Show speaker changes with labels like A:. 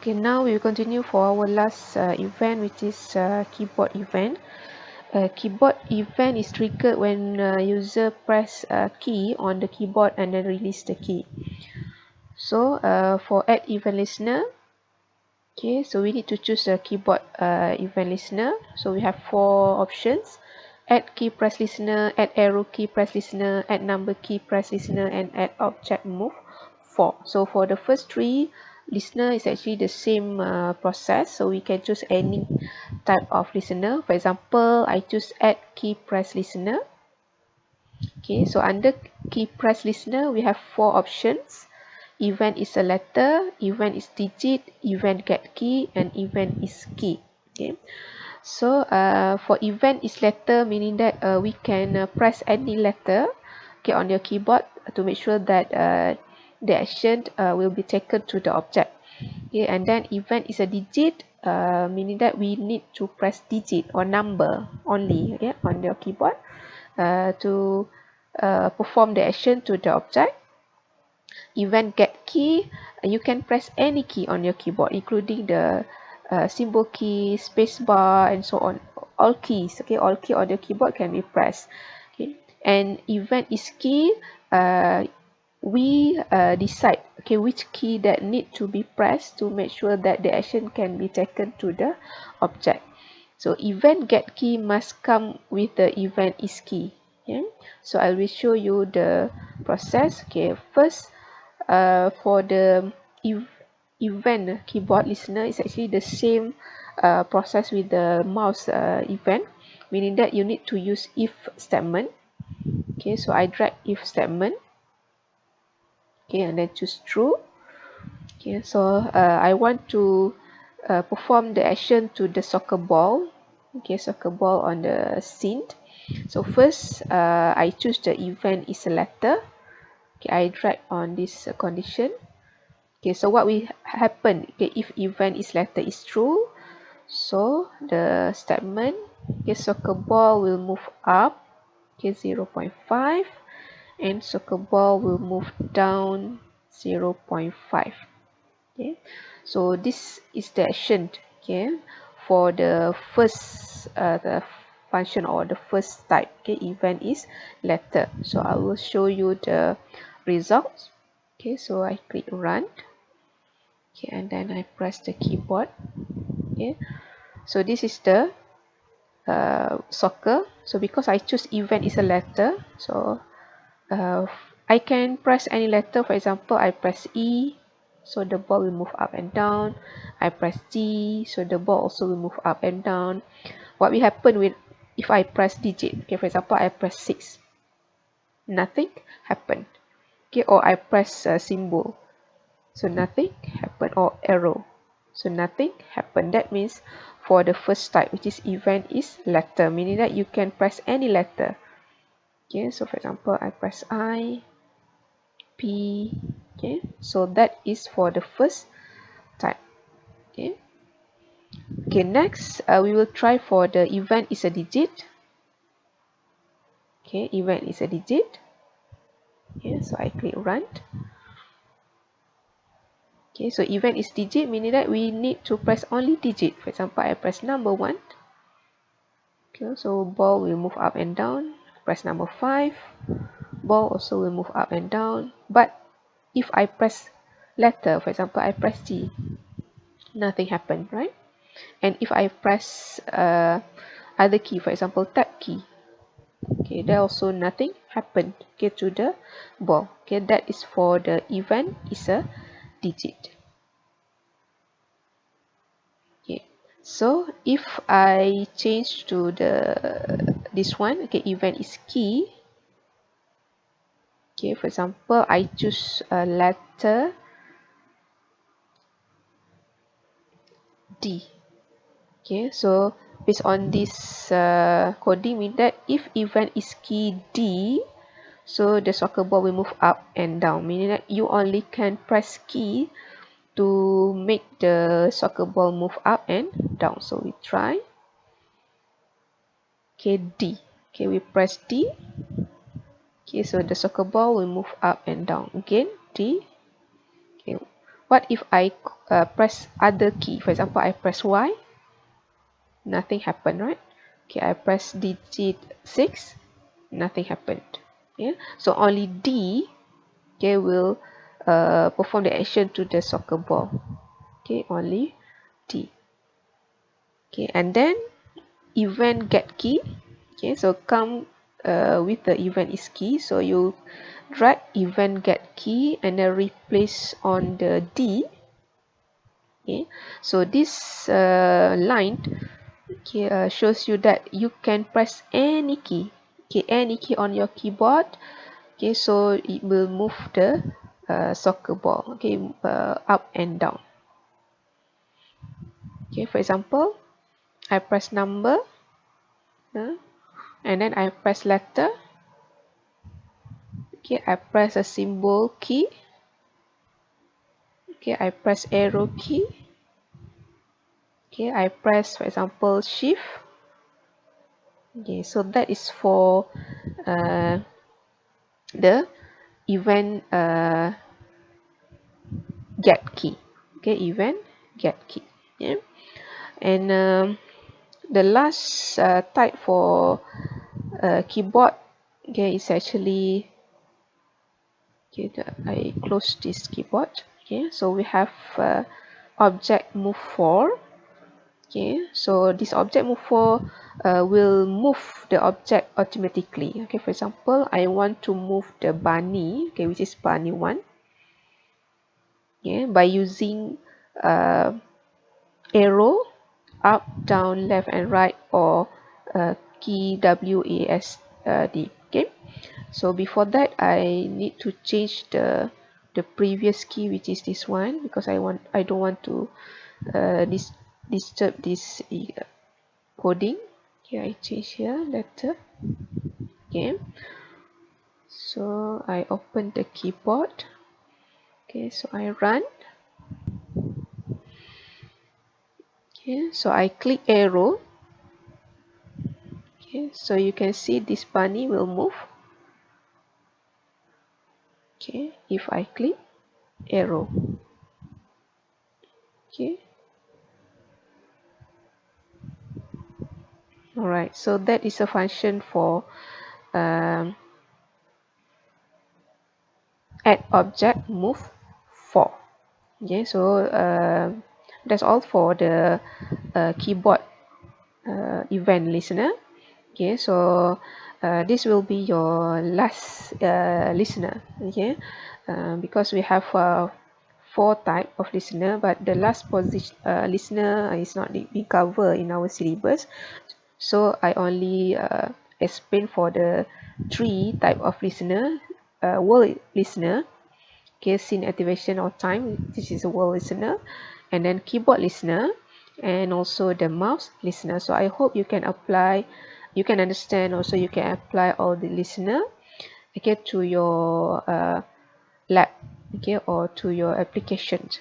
A: Okay, now we will continue for our last event, which is keyboard event. Keyboard event is triggered when user press a key on the keyboard and then release the key. So for add event listener, okay, so we need to choose a keyboard event listener. So we have 4 options: add key press listener, add arrow key press listener, add number key press listener, and add object move 4. So for the first 3, listener is actually the same process, so we can choose any type of listener. For example, I choose add key press listener. Okay, so under key press listener, we have 4 options. Event is a letter, event is digit, event get key, and event is key. Okay, so for event is letter, meaning that we can press any letter, okay, on your keyboard to make sure that the action will be taken to the object. Okay, and then event is a digit, meaning that we need to press digit or number only, okay, on your keyboard to perform the action to the object. Event get key, you can press any key on your keyboard, including the symbol key, space bar, and so on. All keys, okay, all key on your keyboard can be pressed. Okay, and event is key. We decide, okay, which key that need to be pressed to make sure that the action can be taken to the object. So event get key must come with the event is key. Okay, so I will show you the process. Okay, first for the event keyboard listener, is actually the same process with the mouse event, meaning that you need to use if statement. Okay, so I drag if statement, okay, and then choose true. Okay, so I want to perform the action to the soccer ball. Okay, soccer ball on the scene. So first I choose the event is a letter. Okay, I drag on this condition. Okay, so what will happen, okay, if event is letter is true, so the statement, okay, soccer ball will move up, okay, 0.5, and soccer ball will move down 0.5. Okay, so this is the action, okay, for the first the function or the first type. Okay, event is letter. So I will show you the results. Okay, so I click run. Okay, and then I press the keyboard. Okay, so this is the soccer. So because I choose event is a letter, so uh, I can press any letter. For example, I press E, so the ball will move up and down. I press G, so the ball also will move up and down. What will happen with if I press digit? Okay, for example, I press 6, nothing happened. Okay, or I press a symbol, so nothing happened, or arrow, so nothing happened. That means for the first type, which is event is letter, meaning that you can press any letter. Okay, so for example, I press I, P. Okay, so that is for the first type. Okay, okay, next we will try for the event is a digit. Okay, event is a digit. Okay, so I click run. Okay, so event is digit, meaning that we need to press only digit. For example, I press number 1. Okay, so ball will move up and down. Press number 5. Ball also will move up and down. But if I press letter, for example, I press G, nothing happened, right? And if I press other key, for example, tab key, okay, there also nothing happened, okay, to the ball. Okay, that is for the event is a digit. Okay, so if I change to the this one, okay, event is key. Okay, for example, I choose a letter D. Okay, so based on this coding, mean that if event is key D, so the soccer ball will move up and down, meaning that you only can press key to make the soccer ball move up and down. So we try. Okay, D. Okay, we press D. Okay, so the soccer ball will move up and down. Again, D. Okay, what if I press other key? For example, I press Y, nothing happened, right? Okay, I press digit 6, nothing happened. Yeah, so only D, okay, will perform the action to the soccer ball. Okay, only D. Okay, and then event get key. Okay, so come with the event is key, so you drag event get key and then replace on the D. Okay, so this line, okay, shows you that you can press any key, okay, any key on your keyboard, okay, so it will move the soccer ball, okay, up and down. Okay, for example, I press number, and then I press letter. Okay, I press a symbol key. Okay, I press arrow key. Okay, I press, for example, shift. Okay, so that is for the event get key. Okay, event get key. Yeah, and the last type for keyboard, okay, is actually, okay, I close this keyboard. Okay, so we have object move 4. Okay, so this object move 4 will move the object automatically. Okay, for example, I want to move the bunny, okay, which is bunny 1. Yeah, by using arrow up, down, left, and right, or key WASD. Okay, so before that, I need to change the previous key, which is this one, because I don't want to disturb this coding. Okay, I change here letter. Okay, so I open the keyboard. Okay, so I run. Okay, so I click arrow. Okay, so you can see this bunny will move. Okay, if I click arrow. Okay, all right, so that is a function for add object move 4. Okay, so that's all for the keyboard event listener. Okay, so this will be your last listener. Okay, because we have 4 type of listener, but the last position listener is not being covered in our syllabus, so I only explain for the 3 type of listener. World listener, okay, scene activation or time, this is a world listener, and then keyboard listener, and also the mouse listener. So I hope you can apply, you can understand, also you can apply all the listener, okay, to your lab, okay, or to your applications.